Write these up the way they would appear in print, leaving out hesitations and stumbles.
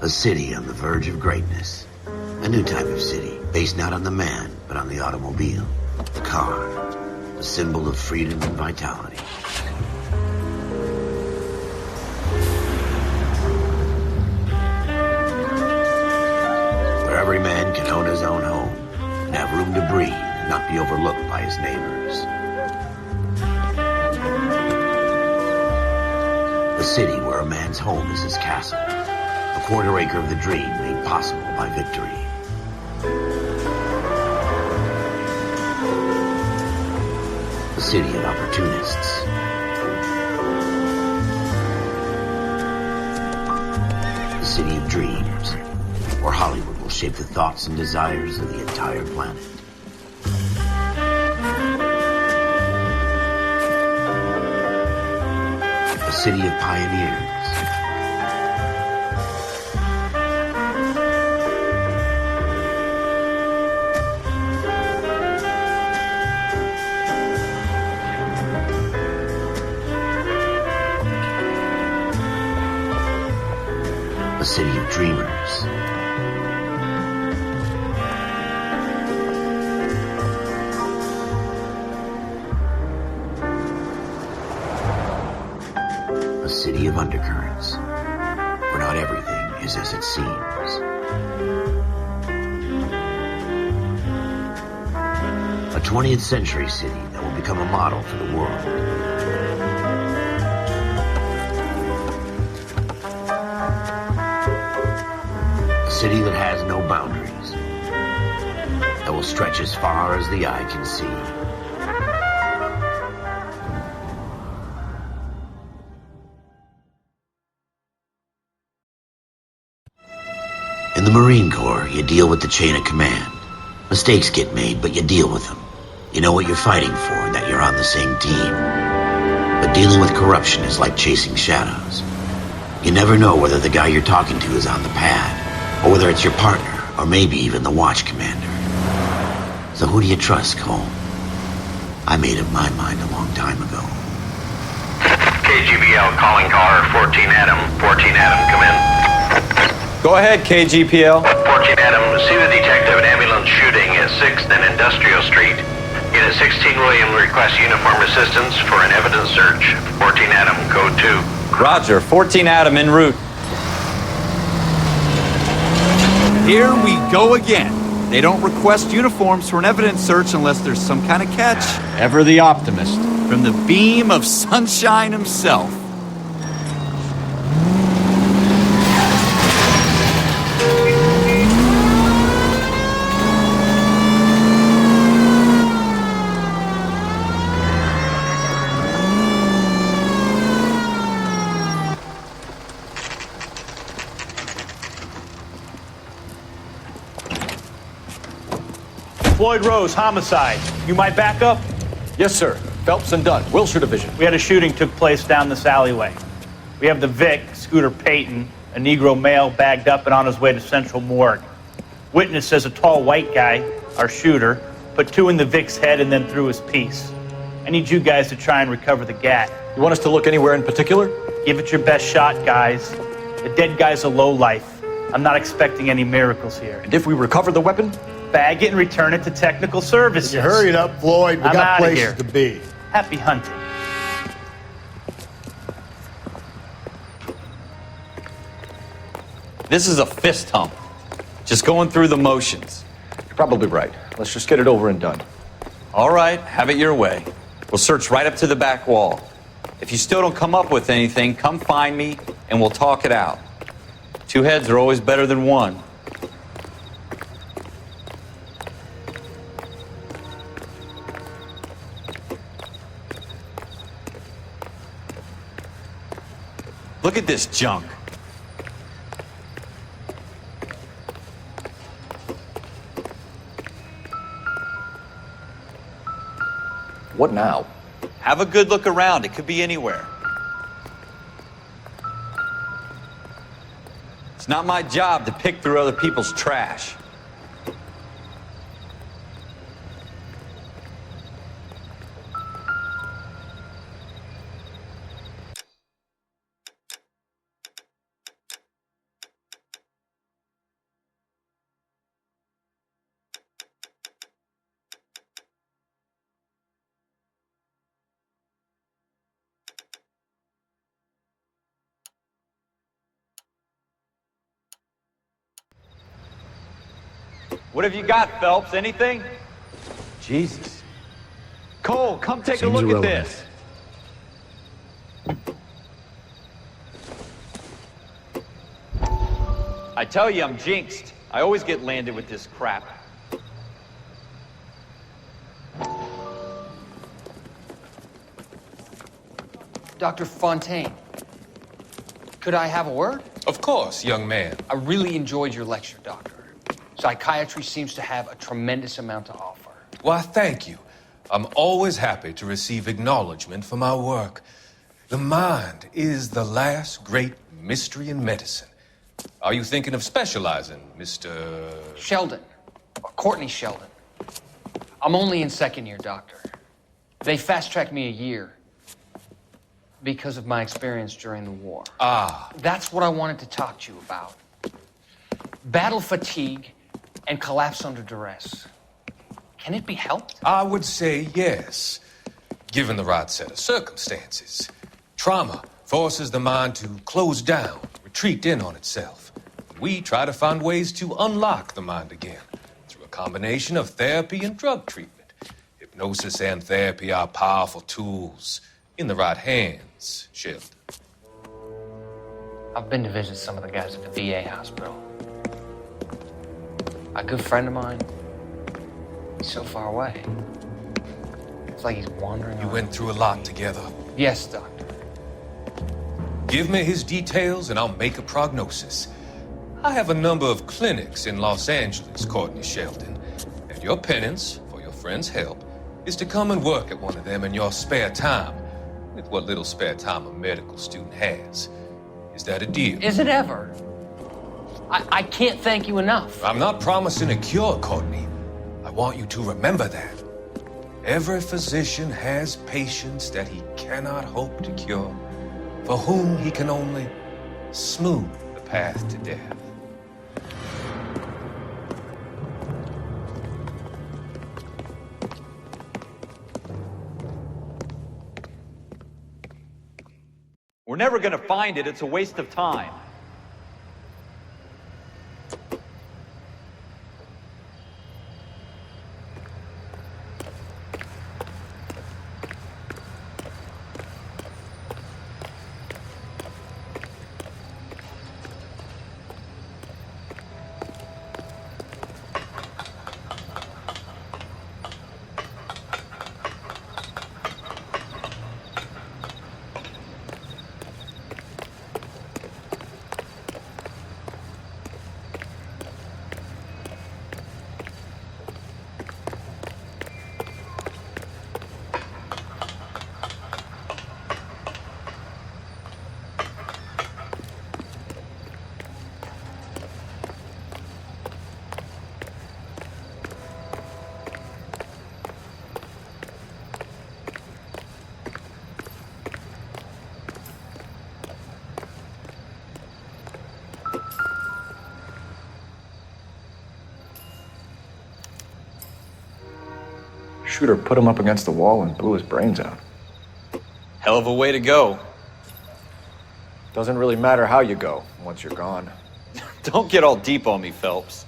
A city on the verge of greatness. A new type of city, based not on the man, but on the automobile. The car. A symbol of freedom and vitality. Where every man can own his own home and have room to breathe and not be overlooked by his neighbors. A city where a man's home is his castle. A quarter acre of the dream made possible by victory. A city of opportunists. A city of dreams, where Hollywood will shape the thoughts and desires of the entire planet. A city of pioneers. A city of dreamers. A city of undercurrents, where not everything is as it seems. A 20th century city that will become a model for the world. A city that has no boundaries, that will stretch as far as the eye can see. In the Marine Corps, you deal with the chain of command. Mistakes get made, but you deal with them. You know what you're fighting for and that you're on the same team. But dealing with corruption is like chasing shadows. You never know whether the guy you're talking to is on the pad, or whether it's your partner, or maybe even the watch commander. So who do you trust, Cole? I made up my mind a long time ago. KGBL calling car 14 Adam. 14 Adam, come in. Go ahead, KGPL. 14 Adam, see the detective an ambulance shooting at 6th and Industrial Street. Unit 16 William requests uniform assistance for an evidence search. 14 Adam, code 2. Roger, 14 Adam en route. Here we go again. They don't request uniforms for an evidence search unless there's some kind of catch. Ever the optimist. From the beam of sunshine himself. Floyd Rose, homicide. You might back up? Yes, sir. Phelps and Dunn, Wilshire Division. We had a shooting took place down this alleyway. We have the Vic, Scooter Payton, a Negro male bagged up and on his way to Central Morgue. Witness says a tall white guy, our shooter, put 2 in the Vic's head and then threw his piece. I need you guys to try and recover the gat. You want us to look anywhere in particular? Give it your best shot, guys. The dead guy's a lowlife. I'm not expecting any miracles here. And if we recover the weapon? Bag it and return it to technical services. You hurry it up, Floyd. We I'm got outta places here. to be. Happy hunting. This is a fist hump. Just going through the motions. You're probably right. Let's just get it over and done. All right, have it your way. We'll search right up to the back wall. If you still don't come up with anything, come find me and we'll talk it out. 2 heads are always better than 1. Look at this junk. What now? Have a good look around. It could be anywhere. It's not my job to pick through other people's trash. What have you got, Phelps? Anything? Jesus. Cole, come take a Seems look irrelevant. at this. I tell you, I'm jinxed. I always get landed with this crap. Dr. Fontaine, could I have a word? Of course, young man. I really enjoyed your lecture, Doctor. Psychiatry seems to have a tremendous amount to offer. Why, thank you. I'm always happy to receive acknowledgement for my work. The mind is the last great mystery in medicine. Are you thinking of specializing, Mr. Sheldon, or Courtney Sheldon. I'm only in second year, Doctor. They fast-tracked me a year because of my experience during the war. Ah, That's what I wanted to talk to you about. Battle fatigue and collapse under duress. Can it be helped? I would say yes, given the right set of circumstances. Trauma forces the mind to close down, retreat in on itself. We try to find ways to unlock the mind again through a combination of therapy and drug treatment. Hypnosis and therapy are powerful tools in the right hands, Sheldon. I've been to visit some of the guys at the VA hospital. A good friend of mine, he's so far away. It's like he's wandering You around. went through a lot together. Yes, Doctor. Give me his details and I'll make a prognosis. I have a number of clinics in Los Angeles, Courtney Sheldon, and your penance for your friend's help is to come and work at one of them in your spare time, with what little spare time a medical student has. Is that a deal? Is it ever? I can't thank you enough. I'm not promising a cure, Courtney. I want you to remember that. Every physician has patients that he cannot hope to cure, for whom he can only smooth the path to death. We're never gonna find it. It's a waste of time. Shooter put him up against the wall and blew his brains out. Hell of a way to go. Doesn't really matter how you go once you're gone. Don't get all deep on me, Phelps.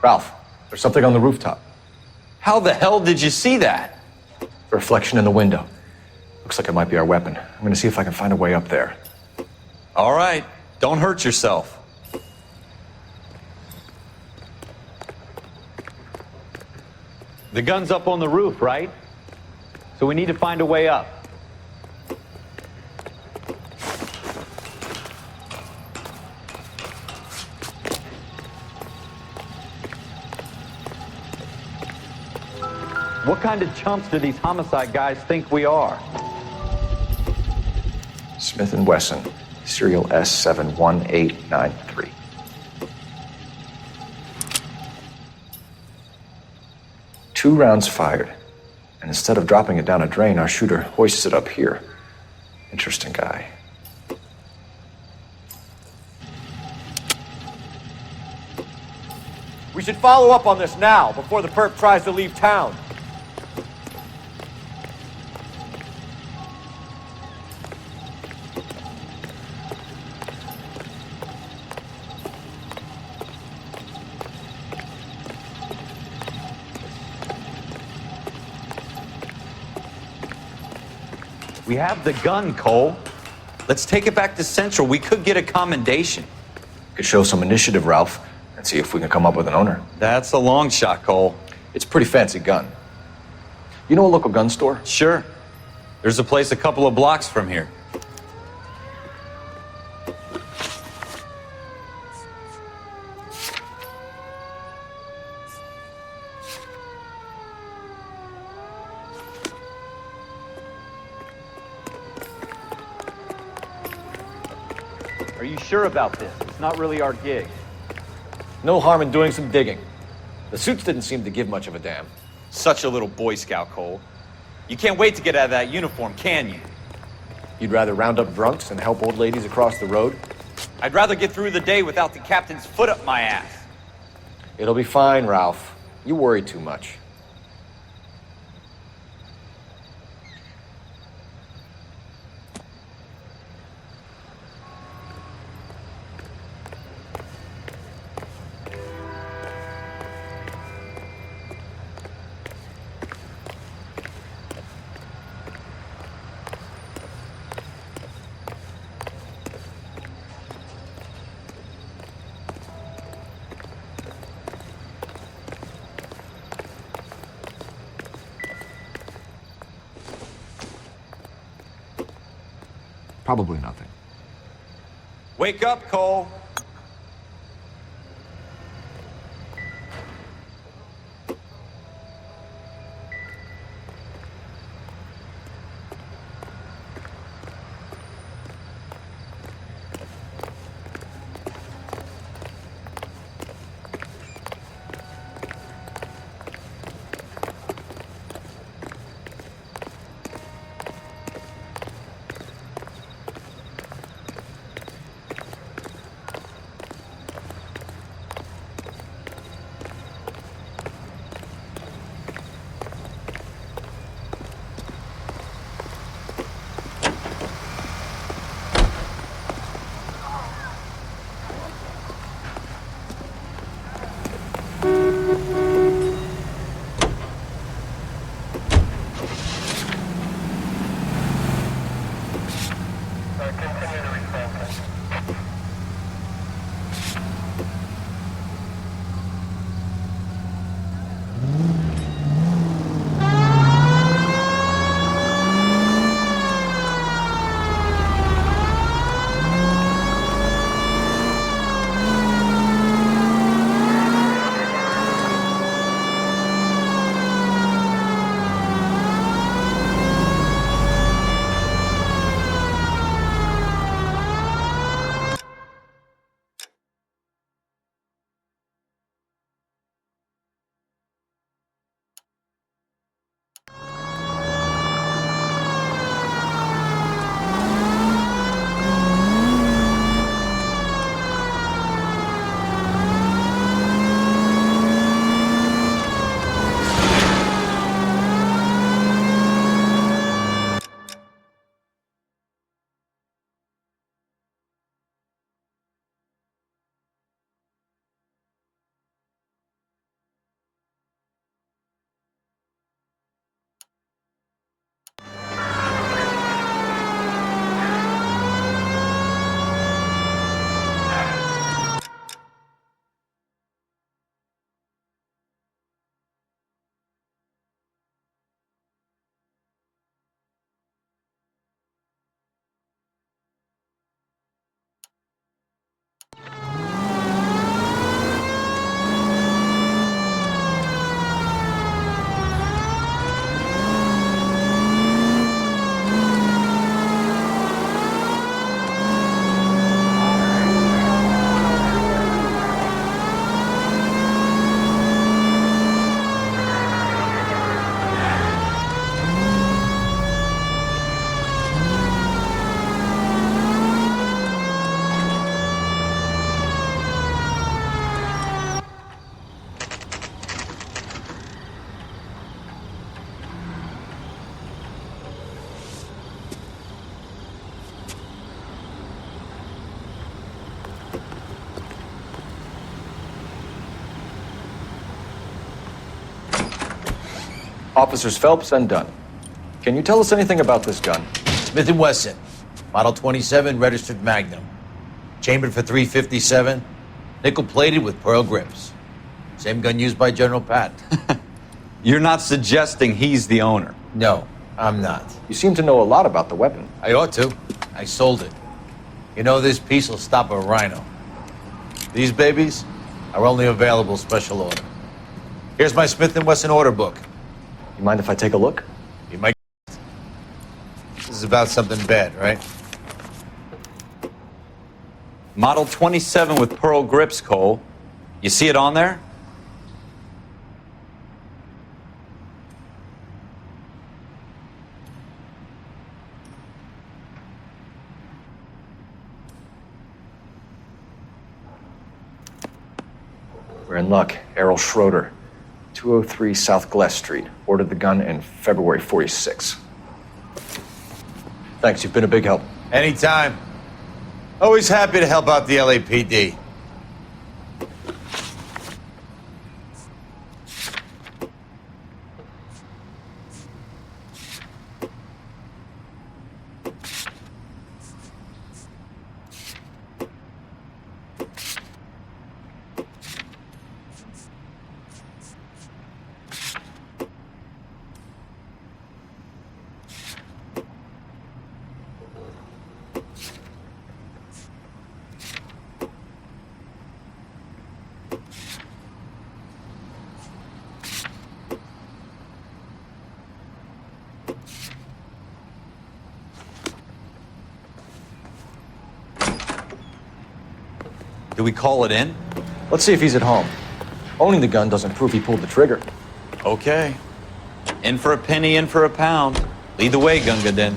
Ralph, there's something on the rooftop. How the hell did you see that? A reflection in the window. Looks like it might be our weapon. I'm gonna see if I can find a way up there. All right, don't hurt yourself. The gun's up on the roof, right? So we need to find a way up. What kind of chumps do these homicide guys think we are? Smith & Wesson, serial S71893. Two rounds fired, and instead of dropping it down a drain, our shooter hoists it up here. Interesting guy. We should follow up on this now, before the perp tries to leave town. We have the gun, Cole. Let's take it back to Central. We could get a commendation. Could show some initiative, Ralph, and see if we can come up with an owner. That's a long shot, Cole. It's a pretty fancy gun. You know a local gun store? Sure. There's a place a couple of blocks from here. Are you sure about this? It's not really our gig. No harm in doing some digging. The suits didn't seem to give much of a damn. Such a little Boy Scout, Cole. You can't wait to get out of that uniform, can you? You'd rather round up drunks and help old ladies across the road? I'd rather get through the day without the captain's foot up my ass. It'll be fine, Ralph. You worry too much. Probably nothing. Wake up, Cole. Officers Phelps and Dunn. Can you tell us anything about this gun? Smith & Wesson, Model 27, registered Magnum. Chambered for .357, nickel-plated with pearl grips. Same gun used by General Patton. You're not suggesting he's the owner? No, I'm not. You seem to know a lot about the weapon. I ought to. I sold it. You know, this piece will stop a rhino. These babies are only available special order. Here's my Smith & Wesson order book. You mind if I take a look? You might. This is about something bad, right? Model 27 with pearl grips, Cole. You see it on there? We're in luck. Errol Schroeder, 203 South Glass Street. Ordered the gun in February '46. Thanks, you've been a big help. Anytime. Always happy to help out the LAPD. Do we call it in? Let's see if he's at home. Owning the gun doesn't prove he pulled the trigger. Okay. In for a penny, in for a pound. Lead the way, Gunga Din.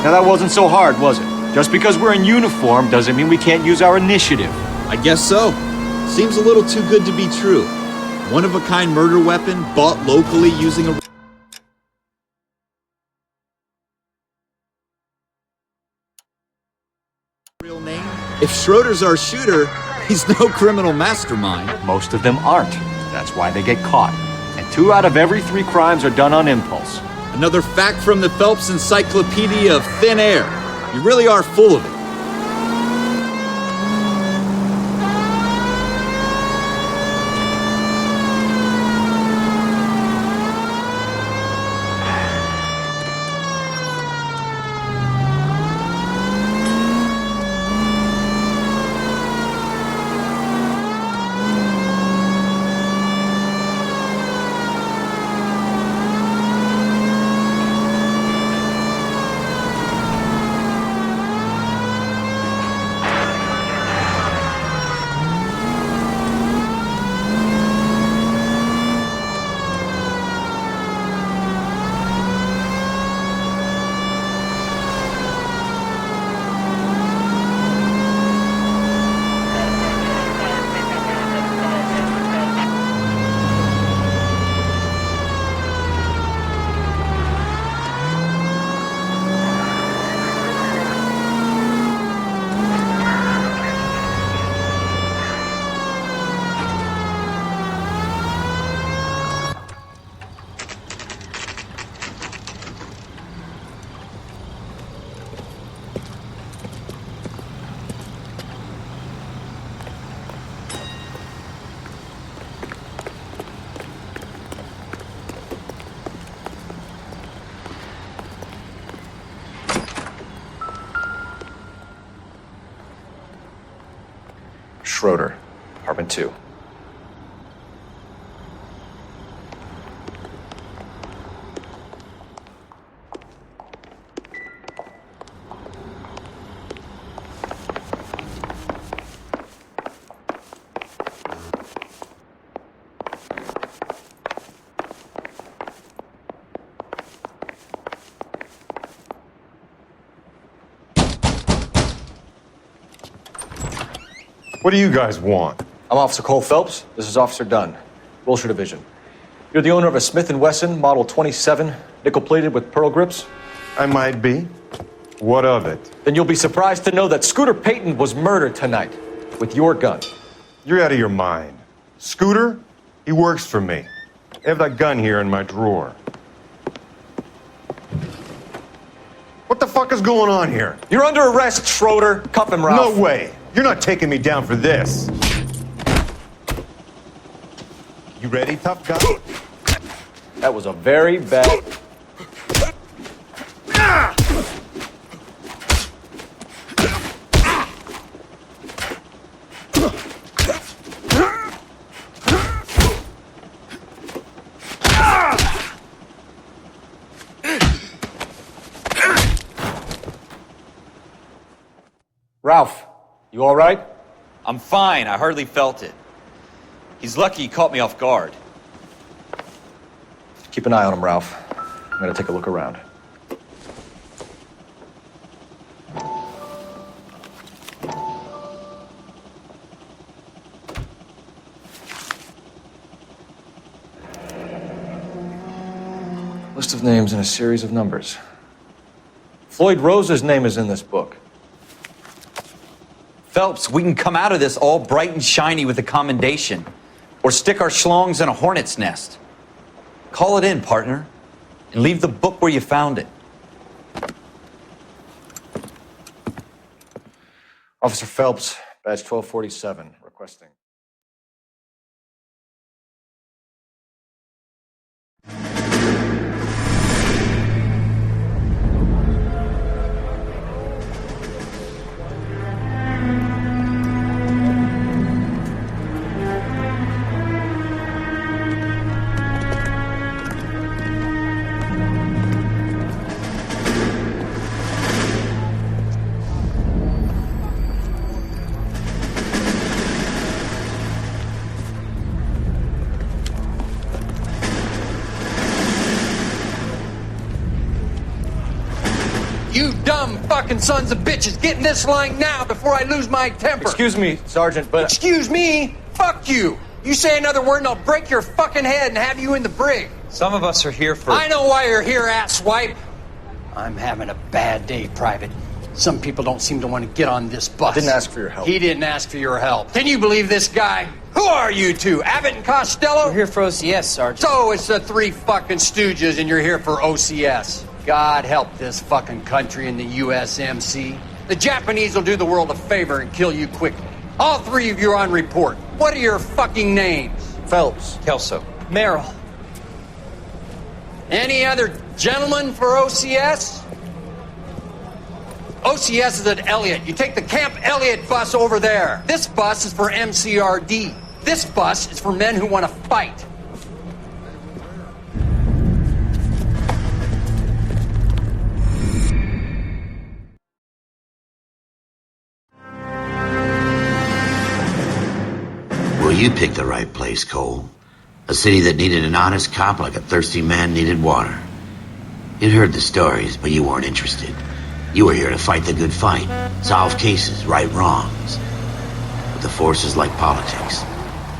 Now that wasn't so hard, was it? Just because we're in uniform doesn't mean we can't use our initiative. I guess so. Seems a little too good to be true. One-of-a-kind murder weapon bought locally using a real name. If Schroeder's our shooter, he's no criminal mastermind. Most of them aren't. That's why they get caught. And 2 out of every 3 crimes are done on impulse. Another fact from the Phelps Encyclopedia of Thin Air. You really are full of it. Schroeder, apartment 2. What do you guys want? I'm Officer Cole Phelps. This is Officer Dunn, Wilshire Division. You're the owner of a Smith & Wesson Model 27, nickel-plated with pearl grips? I might be. What of it? Then you'll be surprised to know that Scooter Payton was murdered tonight with your gun. You're out of your mind. Scooter? He works for me. I have that gun here in my drawer. What the fuck is going on here? You're under arrest, Schroeder. Cuff him, Ralph. No way. You're not taking me down for this. You ready, tough guy? That was a very bad... Ralph, you all right? I'm fine. I hardly felt it. He's lucky he caught me off guard. Keep an eye on him, Ralph. I'm gonna take a look around. List of names and a series of numbers. Floyd Rose's name is in this book. Phelps, we can come out of this all bright and shiny with a commendation. Or stick our schlongs in a hornet's nest. Call it in, partner. And leave the book where you found it. Officer Phelps, badge 1247, requesting. You dumb fucking sons of bitches, get in this line now before I lose my temper. Excuse me, Sergeant, but... Excuse me? Fuck you. You say another word and I'll break your fucking head and have you in the brig. Some of us are here for... I know why you're here, asswipe. I'm having a bad day, Private. Some people don't seem to want to get on this bus. Didn't ask for your help. He didn't ask for your help. Can you believe this guy? Who are you two? Abbott and Costello? We're here for OCS, Sergeant. So it's the three fucking stooges and you're here for OCS. God help this fucking country and the USMC. The Japanese will do the world a favor and kill you quickly. All three of you are on report. What are your fucking names? Phelps. Kelso. Merrill. Any other gentlemen for OCS? OCS is at Elliott. You take the Camp Elliott bus over there. This bus is for MCRD. This bus is for men who want to fight. Well, you picked the right place, Cole. A city that needed an honest cop like a thirsty man needed water. You'd heard the stories, but you weren't interested. You were here to fight the good fight, solve cases, right wrongs. But the force is like politics.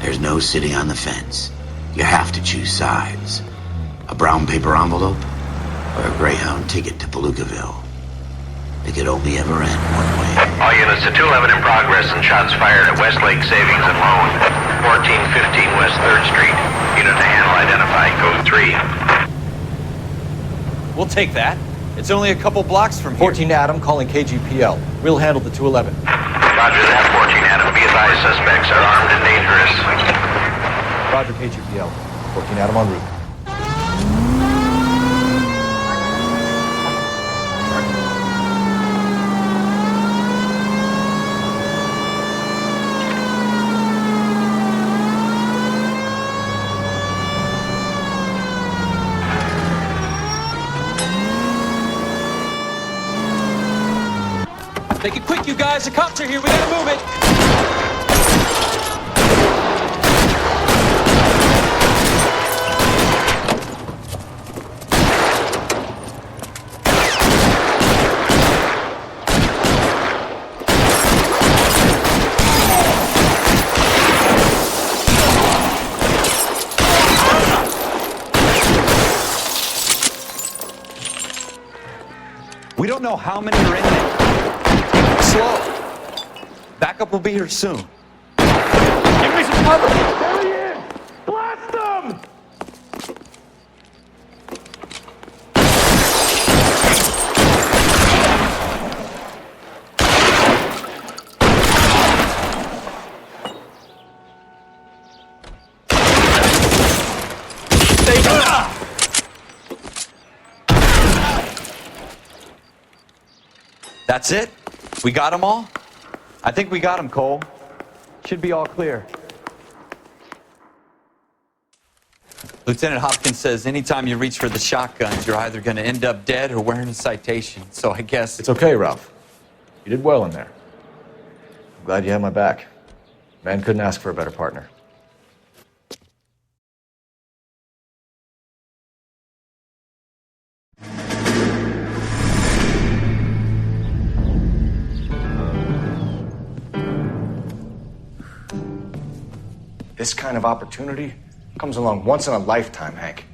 There's no sitting on the fence. You have to choose sides. A brown paper envelope or a Greyhound ticket to Palookaville. It could only ever end one way. All units to 211 in progress and shots fired at Westlake Savings and Loan, 1415 West 3rd Street. Unit to handle identified, code 3. We'll take that. It's only a couple blocks from here. 14 Adam calling KGPL. We'll handle the 211. Roger that, 14 Adam. Be advised, suspects are armed and dangerous. Roger, KGPL. 14 Adam en route. Make it quick, you guys. The cops are here. We gotta move it. We don't know how many are in there. Slow. Backup will be here soon. Give me some cover! There he is! Blast him! Stay down! That's it? We got them all? I think we got them, Cole. Should be all clear. Lieutenant Hopkins says anytime you reach for the shotguns, you're either going to end up dead or wearing a citation. So I guess... It's okay, Ralph. You did well in there. I'm glad you had my back. Man couldn't ask for a better partner. This kind of opportunity comes along once in a lifetime, Hank.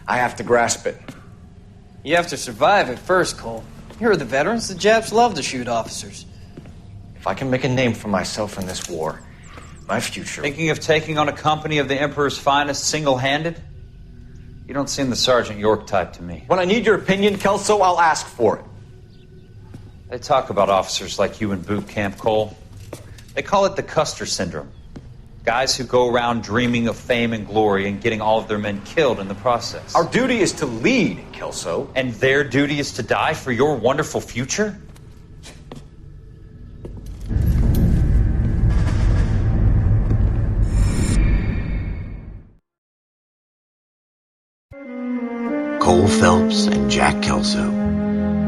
I have to grasp it. You have to survive it first, Cole. Here are the veterans. The Japs love to shoot officers. If I can make a name for myself in this war, my future... Thinking of taking on a company of the Emperor's finest single-handed? You don't seem the Sergeant York type to me. When I need your opinion, Kelso, I'll ask for it. They talk about officers like you in boot camp, Cole. They call it the Custer syndrome. Guys who go around dreaming of fame and glory and getting all of their men killed in the process. Our duty is to lead, Kelso. And their duty is to die for your wonderful future? Cole Phelps and Jack Kelso.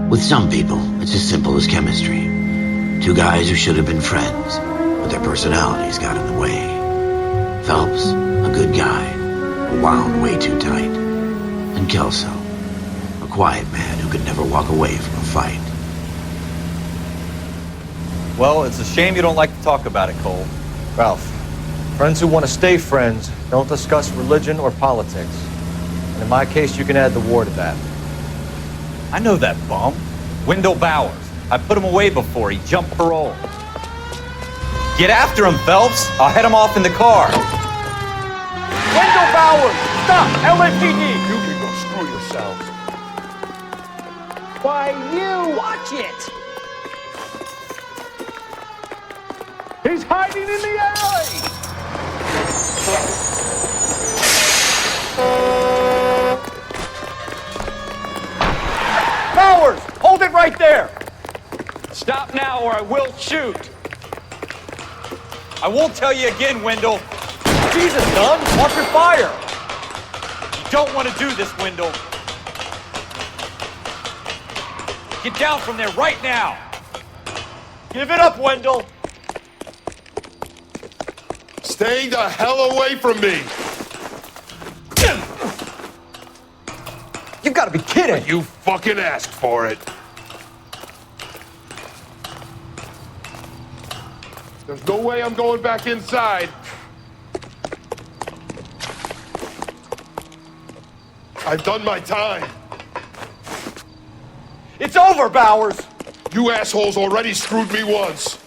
With some people, it's as simple as chemistry. Two guys who should have been friends, but their personalities got in the way. Phelps, a good guy, wound way too tight. And Kelso, a quiet man who could never walk away from a fight. Well, it's a shame you don't like to talk about it, Cole. Ralph, friends who want to stay friends don't discuss religion or politics. And in my case, you can add the war to that. I know that bum. Wendell Bowers. I put him away before he jumped parole. Get after him, Phelps. I'll head him off in the car. Wendell Bowers! Stop! LAPD! You can go screw yourselves. Why, you! Watch it! He's hiding in the alley! Bowers! Hold it right there! Stop now or I will shoot. I won't tell you again, Wendell. Jesus, Dunn! Watch your fire! You don't want to do this, Wendell. Get down from there right now. Give it up, Wendell! Stay the hell away from me! You've got to be kidding! You fucking asked for it. There's no way I'm going back inside. I've done my time. It's over, Bowers! You assholes already screwed me once.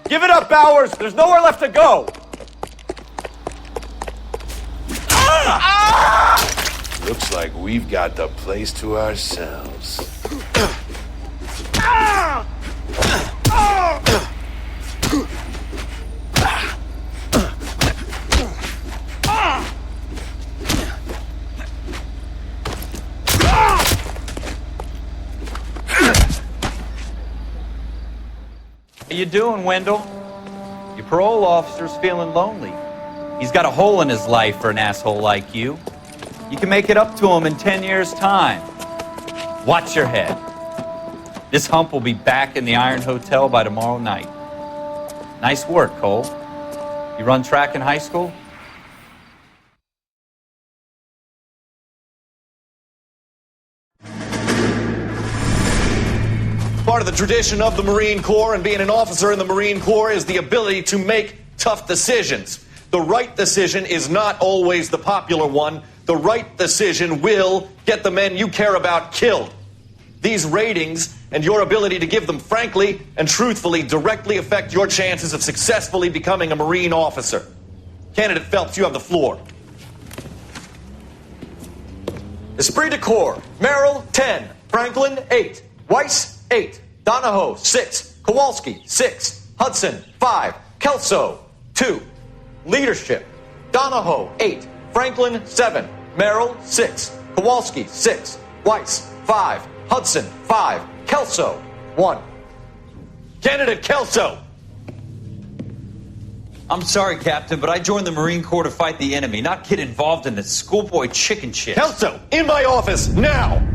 Give it up, Bowers! There's nowhere left to go! Looks like we've got the place to ourselves. How you doing, Wendell? Your parole officer's feeling lonely. He's got a hole in his life for an asshole like you. You can make it up to them in 10 years' time. Watch your head. This hump will be back in the Iron Hotel by tomorrow night. Nice work, Cole. You run track in high school? Part of the tradition of the Marine Corps and being an officer in the Marine Corps is the ability to make tough decisions. The right decision is not always the popular one. The right decision will get the men you care about killed. These ratings and your ability to give them frankly and truthfully directly affect your chances of successfully becoming a Marine officer. Candidate Phelps, you have the floor. Esprit de Corps, Merrill, 10. Franklin, 8. Weiss, 8. Donahoe, 6. Kowalski, 6. Hudson, 5. Kelso, 2. Leadership, Donahoe, 8. Franklin, 7. Merrill, 6. Kowalski, 6. Weiss, 5. Hudson, 5. Kelso, 1. Candidate Kelso! I'm sorry, Captain, but I joined the Marine Corps to fight the enemy, not get involved in this schoolboy chicken shit. Kelso, in my office, now!